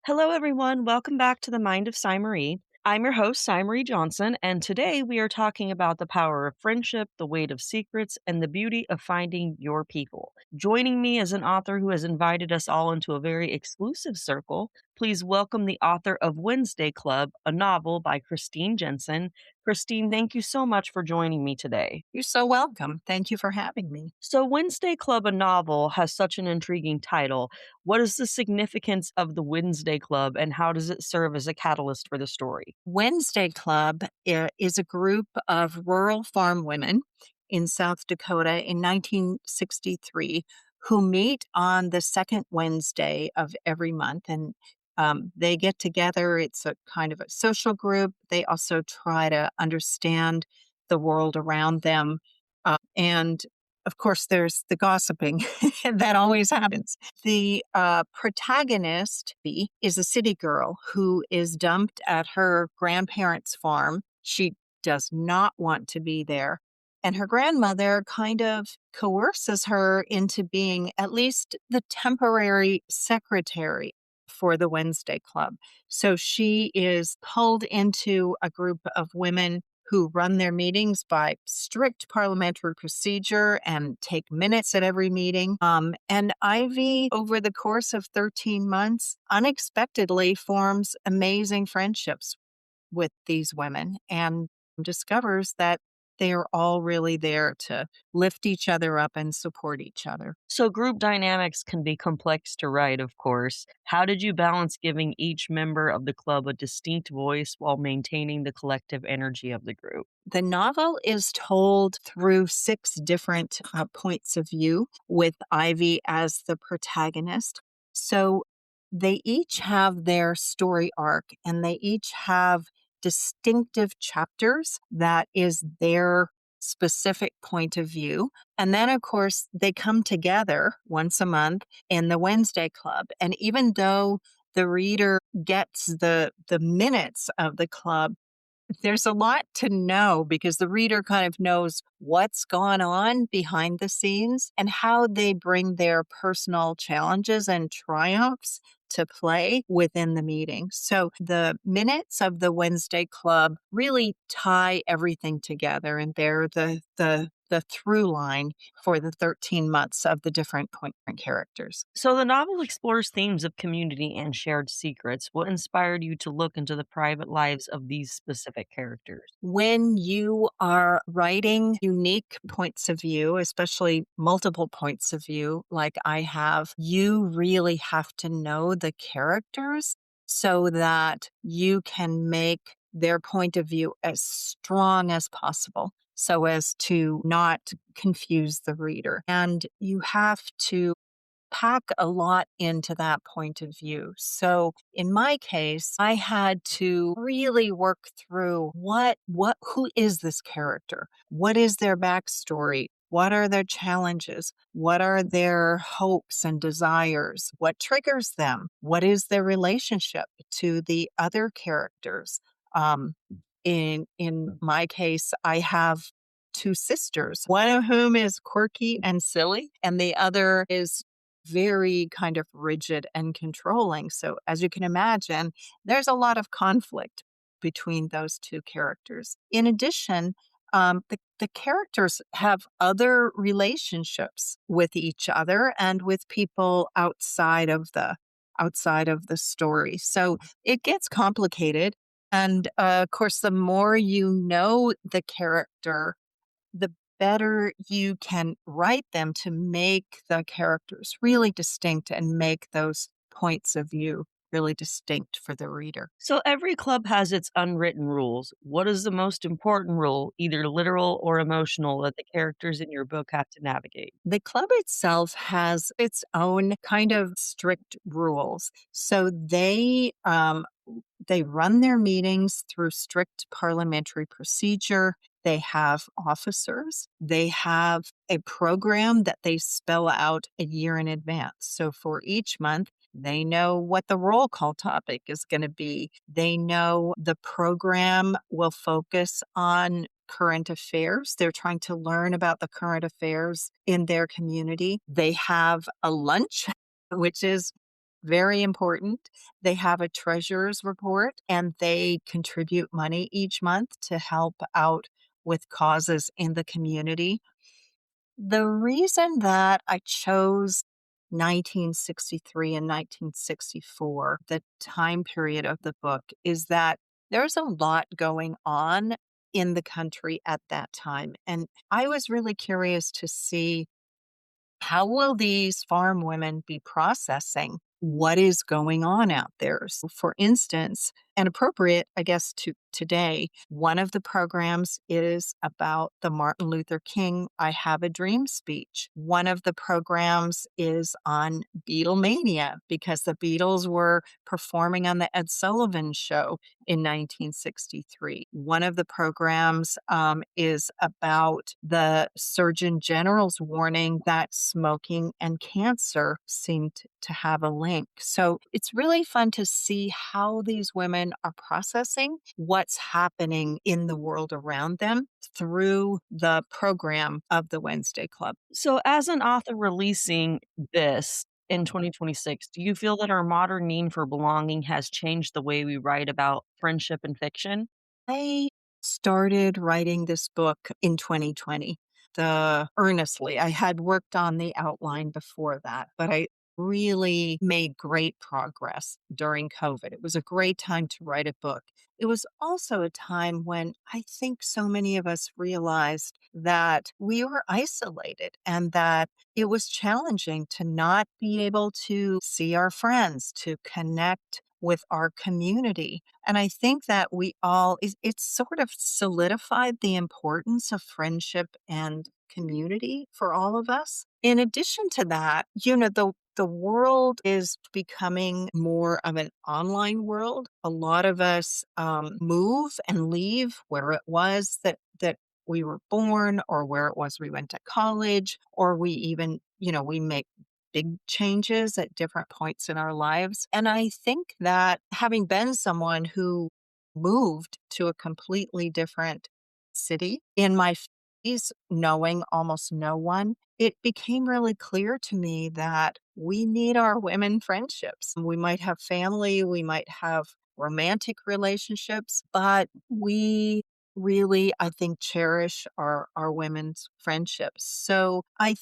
Hello, everyone. Welcome back to the Mind of Cy Marie. I'm your host, Cy Marie Johnson, and today we are talking about the power of friendship, the weight of secrets, and the beauty of finding your people. Joining me is an author who has invited us all into a very exclusive circle. Please welcome the author of Wednesday Club, a novel by Kristine Jensen. Kristine, thank you so much for joining me today. You're so welcome. Thank you for having me. So, Wednesday Club, a novel, has such an intriguing title. What is the significance of the Wednesday Club and how does it serve as a catalyst for the story? Wednesday Club is a group of rural farm women in South Dakota in 1963 who meet on the second Wednesday of every month. And they get together. It's a kind of a social group. They also try to understand the world around them. And of course, there's the gossiping that always happens. The protagonist is a city girl who is dumped at her grandparents' farm. She does not want to be there. And her grandmother kind of coerces her into being at least the temporary secretary for the Wednesday Club. So she is pulled into a group of women who run their meetings by strict parliamentary procedure and take minutes at every meeting. And Ivy, over the course of 13 months, unexpectedly forms amazing friendships with these women and discovers that they are all really there to lift each other up and support each other. So, group dynamics can be complex to write, of course. How did you balance giving each member of the club a distinct voice while maintaining the collective energy of the group? The novel is told through six different points of view with Ivy as the protagonist. So they each have their story arc and they each have distinctive chapters that is their specific point of view. And then, of course, they come together once a month in the Wednesday Club. And even though the reader gets the minutes of the club, there's a lot to know because the reader kind of knows what's gone on behind the scenes and how they bring their personal challenges and triumphs to play within the meeting. So the minutes of the Wednesday Club really tie everything together, and they're the through line for the 13 months of the different point characters. So, the novel explores themes of community and shared secrets. What inspired you to look into the private lives of these specific characters? When you are writing unique points of view, especially multiple points of view, like I have, you really have to know the characters so that you can make their point of view as strong as possible so as to not confuse the reader. And you have to pack a lot into that point of view. So in my case, I had to really work through who is this character? What is their backstory? What are their challenges? What are their hopes and desires? What triggers them? What is their relationship to the other characters? Um, in my case, I have two sisters, one of whom is quirky and silly, and the other is very kind of rigid and controlling. So, as you can imagine, there's a lot of conflict between those two characters. In addition, the characters have other relationships with each other and with people outside of the story. So it gets complicated. And of course, the more you know the character, the better you can write them to make the characters really distinct and make those points of view really distinct for the reader. So, every club has its unwritten rules. What is the most important rule, either literal or emotional, that the characters in your book have to navigate? The club itself has its own kind of strict rules. So they run their meetings through strict parliamentary procedure. They have officers. They have a program that they spell out a year in advance. So for each month, they know what the roll call topic is going to be. They know the program will focus on current affairs. They're trying to learn about the current affairs in their community. They have a lunch, which is very important. They have a treasurer's report and they contribute money each month to help out with causes in the community. The reason that I chose 1963 and 1964, the time period of the book, is that there's a lot going on in the country at that time. And I was really curious to see how will these farm women be processing what is going on out there? So for instance, and appropriate, I guess, to today, one of the programs is about the Martin Luther King I Have a Dream speech. One of the programs is on Beatlemania because the Beatles were performing on the Ed Sullivan Show in 1963. One of the programs is about the Surgeon General's warning that smoking and cancer seemed to have a link. So it's really fun to see how these women are processing what's happening in the world around them through the program of the Wednesday Club. So, as an author releasing this in 2026, do you feel that our modern need for belonging has changed the way we write about friendship and fiction? I started writing this book in 2020. The earnestly, I had worked on the outline before that, but I really made great progress during COVID. It was a great time to write a book. It was also a time when I think so many of us realized that we were isolated and that it was challenging to not be able to see our friends, to connect with our community. And I think that it's sort of solidified the importance of friendship and community for all of us. In addition to that, the world is becoming more of an online world. A lot of us move and leave where it was that we were born, or where it was we went to college, or we even, we make big changes at different points in our lives. And I think that having been someone who moved to a completely different city in my 50s, knowing almost no one, it became really clear to me that we need our women friendships. We might have family, we might have romantic relationships, but we really, I think, cherish our women's friendships. So I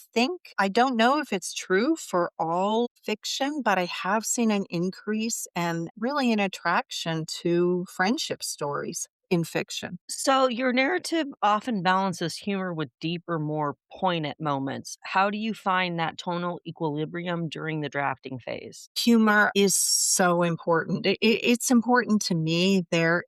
don't know if it's true for all fiction, but I have seen an increase and really an attraction to friendship stories in fiction. So, your narrative often balances humor with deeper, more poignant moments. How do you find that tonal equilibrium during the drafting phase? Humor is so important. It's important to me. There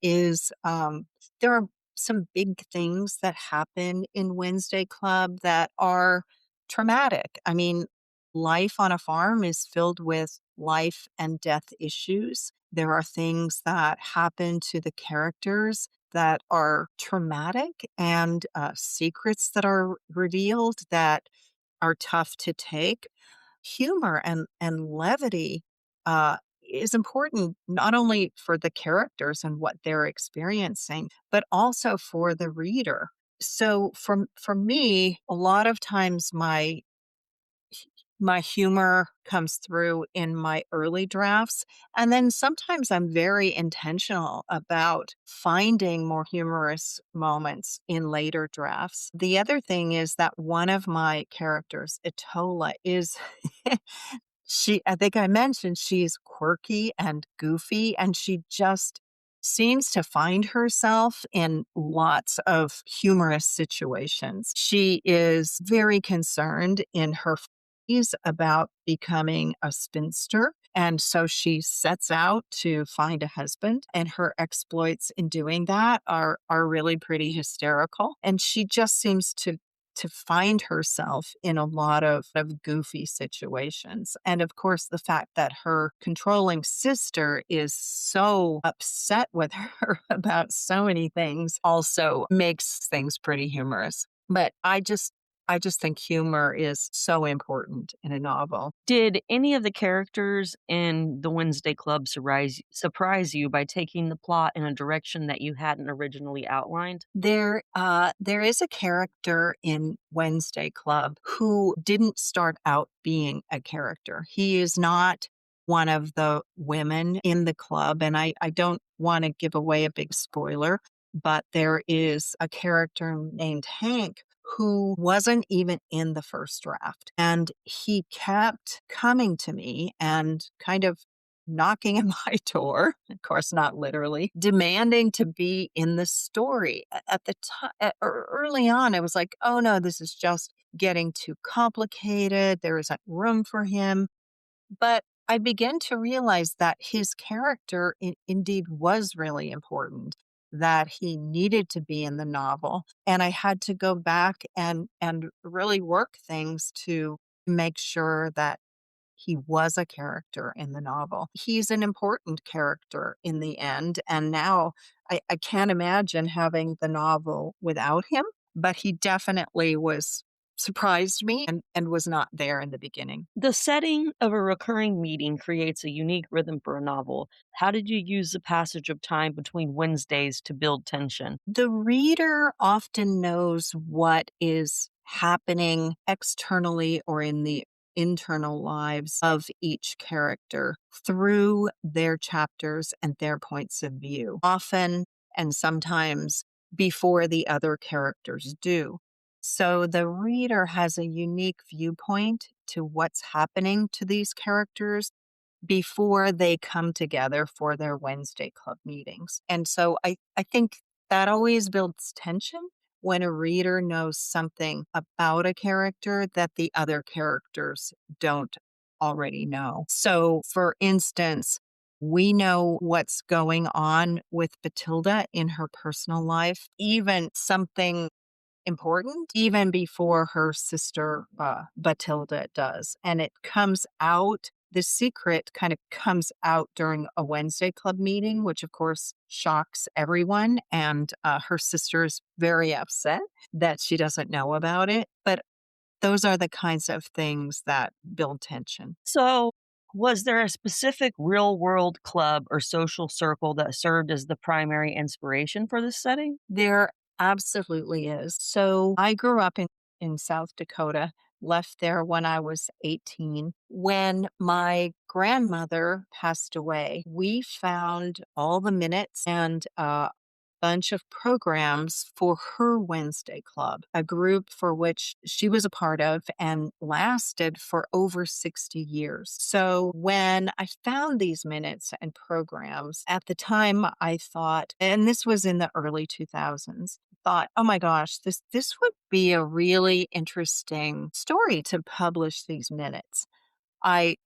are some big things that happen in Wednesday Club that are traumatic. I mean, life on a farm is filled with life and death issues. There are things that happen to the characters that are traumatic, and secrets that are revealed that are tough to take. Humor and levity is important not only for the characters and what they're experiencing, but also for the reader. So for me, a lot of times my humor comes through in my early drafts. And then sometimes I'm very intentional about finding more humorous moments in later drafts. The other thing is that one of my characters, Etola, is I think I mentioned she's quirky and goofy, and she just seems to find herself in lots of humorous situations. She is very concerned in her 40s about becoming a spinster. And so she sets out to find a husband, and her exploits in doing that are really pretty hysterical. And she just seems to find herself in a lot of goofy situations. And of course, the fact that her controlling sister is so upset with her about so many things also makes things pretty humorous. But I just think humor is so important in a novel. Did any of the characters in the Wednesday Club surprise you by taking the plot in a direction that you hadn't originally outlined? There is a character in Wednesday Club who didn't start out being a character. He is not one of the women in the club. And I don't want to give away a big spoiler, but there is a character named Hank who wasn't even in the first draft. And he kept coming to me and kind of knocking at my door, of course, not literally, demanding to be in the story. At the time, early on, I was like, oh no, this is just getting too complicated. There isn't room for him. But I began to realize that his character indeed was really important, that he needed to be in the novel. And I had to go back and really work things to make sure that he was a character in the novel. He's an important character in the end. And now I can't imagine having the novel without him, but he definitely was surprised me and was not there in the beginning. The setting of a recurring meeting creates a unique rhythm for a novel. How did you use the passage of time between Wednesdays to build tension? The reader often knows what is happening externally or in the internal lives of each character through their chapters and their points of view, often and sometimes before the other characters do. So the reader has a unique viewpoint to what's happening to these characters before they come together for their Wednesday club meetings. And so I think that always builds tension when a reader knows something about a character that the other characters don't already know. So, for instance, we know what's going on with Batilda in her personal life, even something important even before her sister, Batilda does. And it comes out, the secret kind of comes out during a Wednesday club meeting, which of course shocks everyone. And her sister is very upset that she doesn't know about it. But those are the kinds of things that build tension. So, was there a specific real world club or social circle that served as the primary inspiration for this setting? There absolutely is. So I grew up in South Dakota, left there when I was 18. When my grandmother passed away, we found all the minutes and bunch of programs for her Wednesday Club, a group for which she was a part of and lasted for over 60 years. So when I found these minutes and programs, at the time I thought, and this was in the early 2000s, thought, oh my gosh, this would be a really interesting story to publish these minutes. I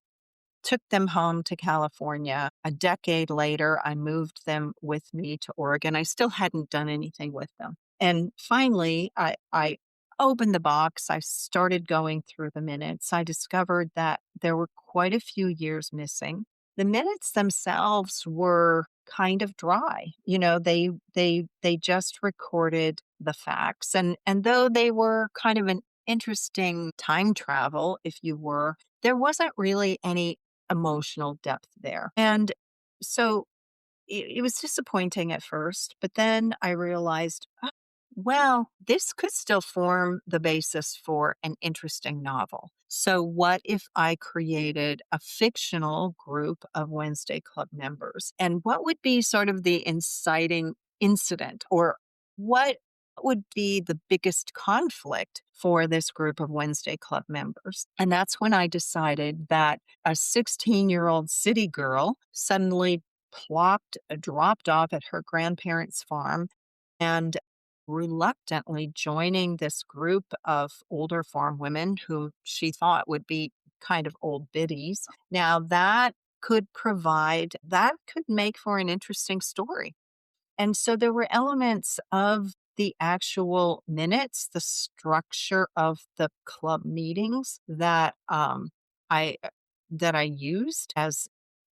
took them home to California. A decade later, I moved them with me to Oregon. I still hadn't done anything with them. And finally, I opened the box. I started going through the minutes. I discovered that there were quite a few years missing. The minutes themselves were kind of dry. You know, they just recorded the facts. And though they were kind of an interesting time travel, if you were, there wasn't really any emotional depth there. And so it was disappointing at first, but then I realized, "Oh, well, this could still form the basis for an interesting novel. So, what if I created a fictional group of Wednesday Club members? And what would be sort of the inciting incident, or what would be the biggest conflict for this group of Wednesday Club members?" And that's when I decided that a 16-year-old city girl suddenly dropped off at her grandparents' farm and reluctantly joining this group of older farm women who she thought would be kind of old biddies. Now, that could make for an interesting story. And so there were elements of the actual minutes, the structure of the club meetings I that I used as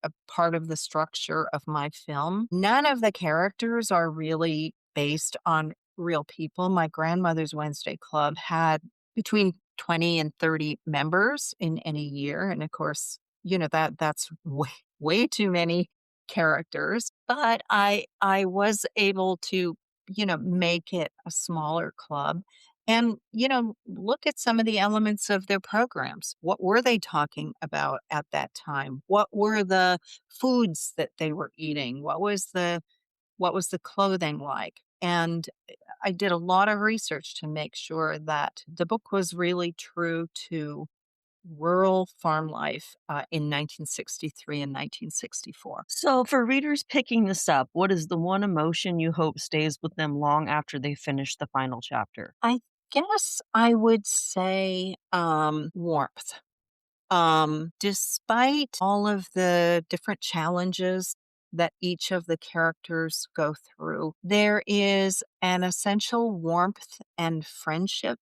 a part of the structure of my film. None of the characters are really based on real people. My grandmother's Wednesday Club had between 20 and 30 members in any year. And of course, that's way too many characters. But I was able to, make it a smaller club And, look at some of the elements of their programs. What were they talking about at that time? What were the foods that they were eating? What was the clothing like? And I did a lot of research to make sure that the book was really true to rural farm life in 1963 and 1964. So, for readers picking this up, what is the one emotion you hope stays with them long after they finish the final chapter? I guess I would say warmth. Despite all of the different challenges that each of the characters go through, there is an essential warmth and friendship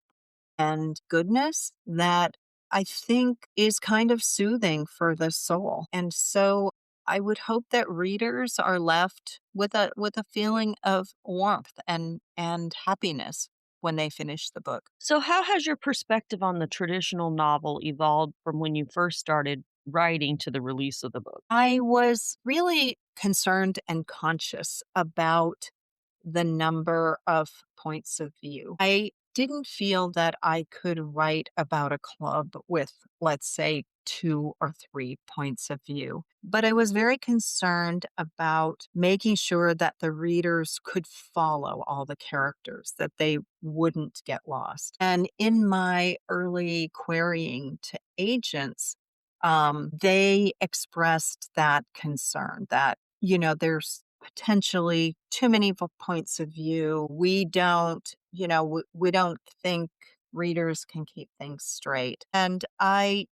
and goodness that I think is kind of soothing for the soul. And so I would hope that readers are left with a feeling of warmth and happiness when they finish the book. So, how has your perspective on the traditional novel evolved from when you first started writing to the release of the book? I was really concerned and conscious about the number of points of view. I didn't feel that I could write about a club with, let's say, two or three points of view. But I was very concerned about making sure that the readers could follow all the characters, that they wouldn't get lost. And in my early querying to agents, they expressed that concern that, there's potentially too many points of view. We don't think readers can keep things straight. And I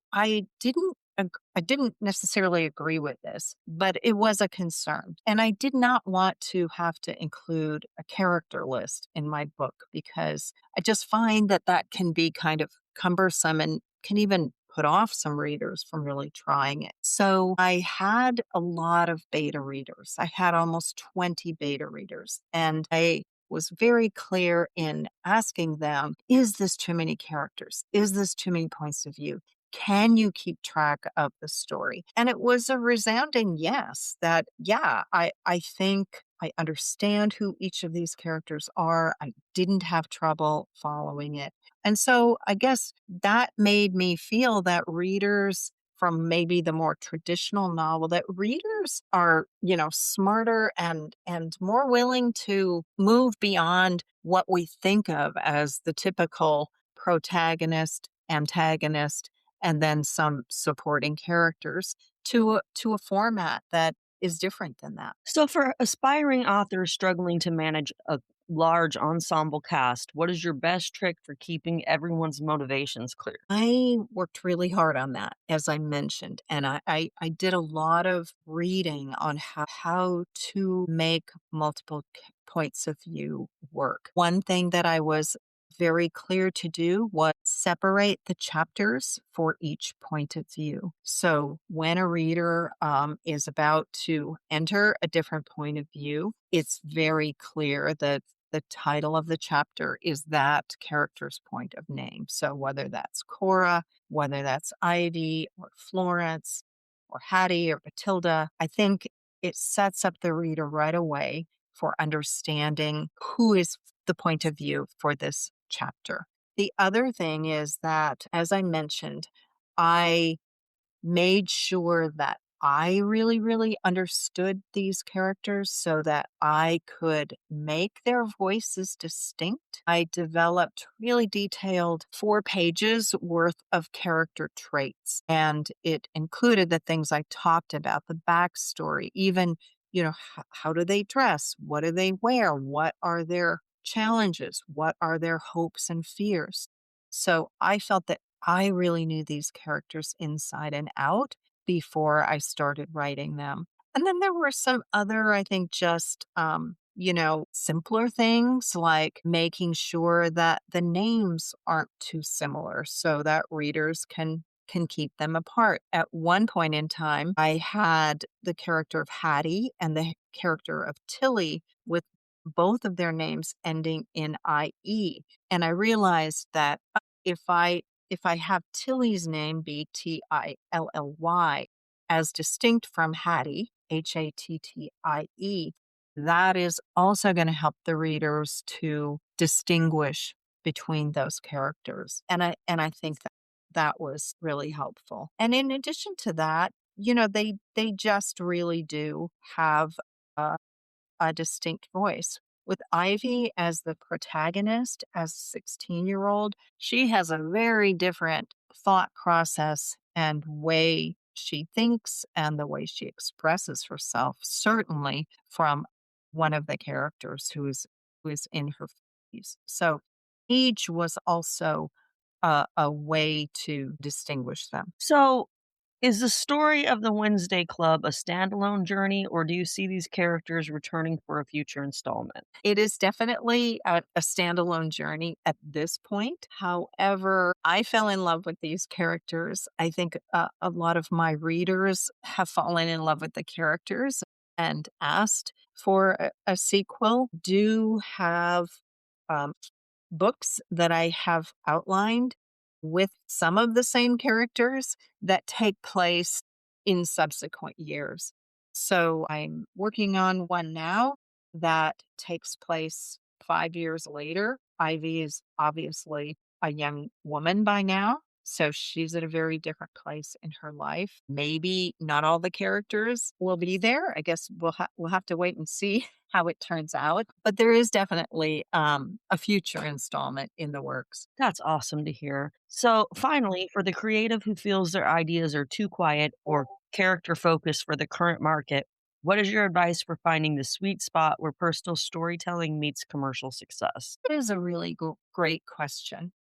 didn't necessarily agree with this, but it was a concern. And I did not want to have to include a character list in my book because I just find that that can be kind of cumbersome and can even put off some readers from really trying it. So I had a lot of beta readers. I had almost 20 beta readers. And I was very clear in asking them, is this too many characters? Is this too many points of view? Can you keep track of the story? And it was a resounding yes that, yeah, I think I understand who each of these characters are. I didn't have trouble following it. And so I guess that made me feel that readers from maybe the more traditional novel, that readers are, smarter and more willing to move beyond what we think of as the typical protagonist, antagonist, and then some supporting characters to a format that is different than that. So, for aspiring authors struggling to manage a large ensemble cast, what is your best trick for keeping everyone's motivations clear? I worked really hard on that, as I mentioned, and I did a lot of reading on how to make multiple points of view work. One thing that I was very clear to do was separate the chapters for each point of view. So when a reader is about to enter a different point of view, it's very clear that the title of the chapter is that character's point of name. So whether that's Cora, whether that's Ivy or Florence or Hattie or Matilda, I think it sets up the reader right away for understanding who is the point of view for this chapter. The other thing is that, as I mentioned, I made sure that I really, really understood these characters so that I could make their voices distinct. I developed really detailed 4 pages worth of character traits, and it included the things I talked about, the backstory, even, how do they dress? What do they wear? What are their challenges? What are their hopes and fears? So I felt that I really knew these characters inside and out before I started writing them. And then there were some other, I think, just, simpler things like making sure that the names aren't too similar so that readers can keep them apart. At one point in time, I had the character of Hattie and the character of Tilly with both of their names ending in IE. And I realized that if I have Tilly's name be Tilly as distinct from Hattie, Hattie, that is also going to help the readers to distinguish between those characters. And I think that that was really helpful. And in addition to that, they just really do have a, a distinct voice. With Ivy as the protagonist, as a 16-year-old, she has a very different thought process and way she thinks and the way she expresses herself, certainly from one of the characters who is in her 50s. So age was also a way to distinguish them. So, is the story of the Wednesday Club a standalone journey, or do you see these characters returning for a future installment? It is definitely a standalone journey at this point. However, I fell in love with these characters. I think a lot of my readers have fallen in love with the characters and asked for a sequel. Do have um, books that I have outlined with some of the same characters that take place in subsequent years. So I'm working on one now that takes place 5 years later. Ivy is obviously a young woman by now. So she's at a very different place in her life. Maybe not all the characters will be there. I guess we'll have to wait and see how it turns out. But there is definitely a future installment in the works. That's awesome to hear. So, finally, for the creative who feels their ideas are too quiet or character focused for the current market, what is your advice for finding the sweet spot where personal storytelling meets commercial success? It is a really great question.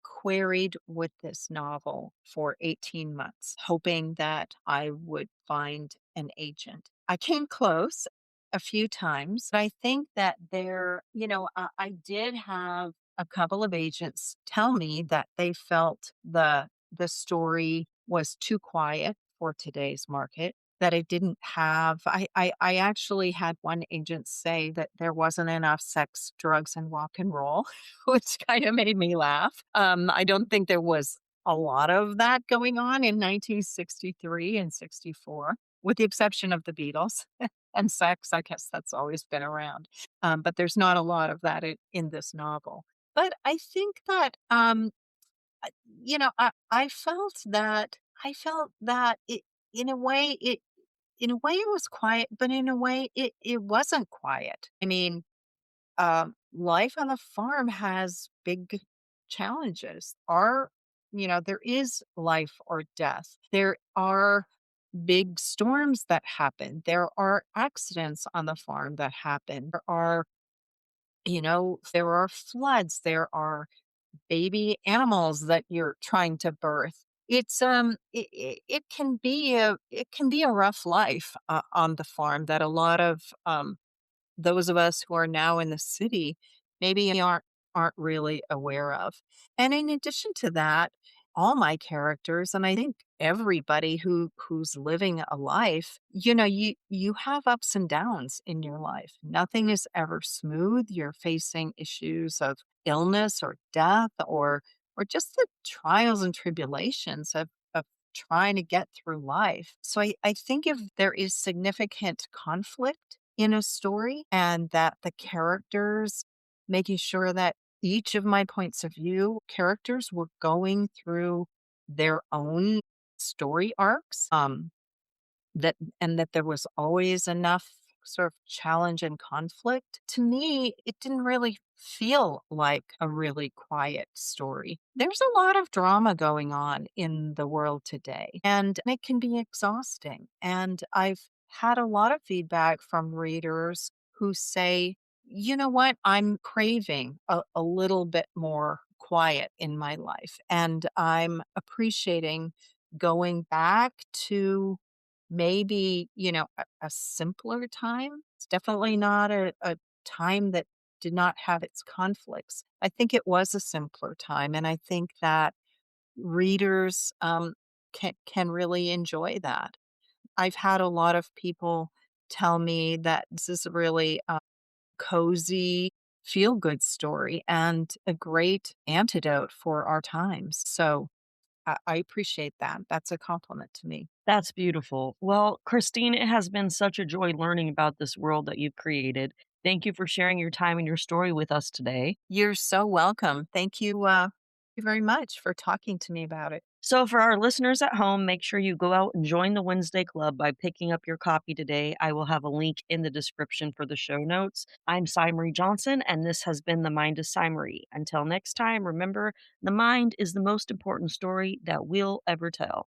Queried with this novel for 18 months, hoping that I would find an agent. I came close a few times, but I think that I did have a couple of agents tell me that they felt the story was too quiet for today's market, that it didn't have I actually had one agent say that there wasn't enough sex, drugs, and rock and roll, which kind of made me laugh. I don't think there was a lot of that going on in 1963 and 64, with the exception of the Beatles and sex. I guess that's always been around. But there's not a lot of that in this novel. But I think that I felt that it in a way it in a way it was quiet, but in a way it wasn't quiet. I mean, life on the farm has big challenges. There is life or death. There are big storms that happen. There are accidents on the farm that happen. There are floods. There are baby animals that you're trying to birth. It can be a rough life on the farm that a lot of those of us who are now in the city maybe aren't really aware of. And in addition to that, all my characters, and I think everybody who's living a life, you have ups and downs in your life. Nothing is ever smooth. You're facing issues of illness or death or just the trials and tribulations of trying to get through life. So I think if there is significant conflict in a story and that the characters, making sure that each of my points of view characters were going through their own story arcs, that there was always enough sort of challenge and conflict. To me, it didn't really feel like a really quiet story. There's a lot of drama going on in the world today, and it can be exhausting. And I've had a lot of feedback from readers who say, you know what, I'm craving a little bit more quiet in my life. And I'm appreciating going back to maybe, a simpler time. It's definitely not a time that did not have its conflicts. I think it was a simpler time, and I think that readers can really enjoy that. I've had a lot of people tell me that this is a really cozy, feel good story and a great antidote for our times. So I appreciate that. That's a compliment to me. That's beautiful. Well, Christine, it has been such a joy learning about this world that you've created. Thank you for sharing your time and your story with us today. You're so welcome. Thank you very much for talking to me about it. So, for our listeners at home, make sure you go out and join the Wednesday Club by picking up your copy today. I will have a link in the description for the show notes. I'm Marie Johnson, and this has been The Mind of Marie. Until next time, remember the mind is the most important story that we'll ever tell.